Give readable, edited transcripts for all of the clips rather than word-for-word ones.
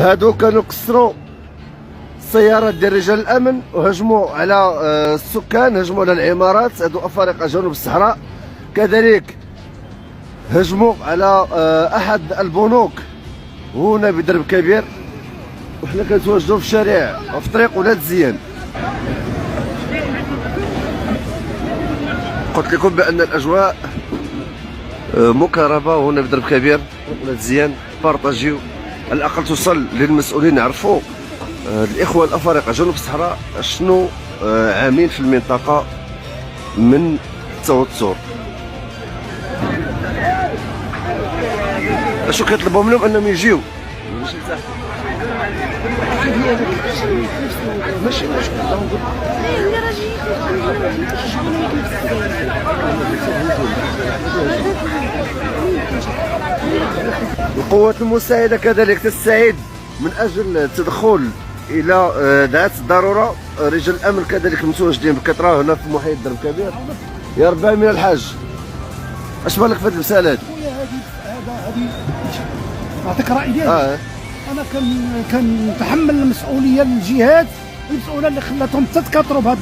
هادو كانوا كسروا السيارات ديال رجال الامن وهجموا على السكان، هجموا على العمارات. هادو افارقه جنوب الصحراء. كذلك هجموا على احد البنوك هنا بدرب كبير. وحنا كنتواجدوا في شارع في طريق ولاد زيان. قلت لكم بان الاجواء مكربه هنا بدرب كبير ولاد زيان. بارطاجيو على الاقل توصل للمسؤولين، عرفوا الاخوه الافارقه جنوب الصحراء شنو عاملين في المنطقه من التوتر. اشو كيطلبوا منهم انهم يجيو ماشي القوات المساعده كذلك تستعد من اجل التدخل الى دعات الضروره. رجال الامن كذلك متواجدين بكثره هنا في محيط درب كبير. يا ربي من الحاج، اش بالك في هذه المساله هذه؟ هذه نعطيك راي ديالي. انا كنتحمل المسؤوليه للجهات المسؤوله اللي خلاتهم تتكاثروا بهذا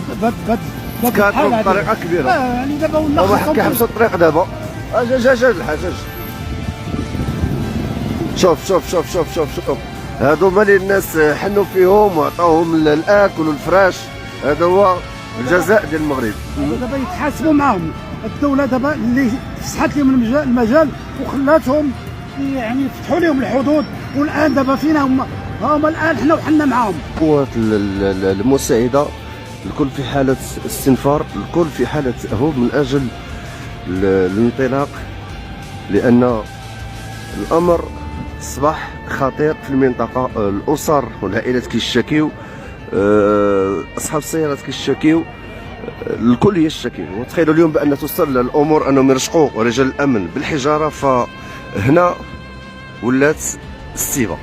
تكاثروا بطريقه كبيره. يعني دابا ولا هما كيحبسوا الطريق دابا. جا الحاج. شوف هادو مالي الناس حنوا فيهم وعطاوهم الاكل والفراش. هذا هو الجزاء ديال المغرب. دابا يتحاسبوا معاهم الدوله دابا اللي فسحت لهم المجال وخلاتهم يعني فتحوا لهم الحدود. والان دابا فينا هما الان حنا وحنا معاهم. القوات المساعده الكل في حاله استنفار، الكل في حاله تاهب من اجل الانطلاق، لان الامر اصبح خطير في المنطقه. الاسر والعائلات كيشتكيو، اصحاب السيارات كيشتكيو، الكل يشتكي. وتخيلوا اليوم بان توصل الامور انهم يرشقوا رجال الامن بالحجاره، فهنا ولات السيبه.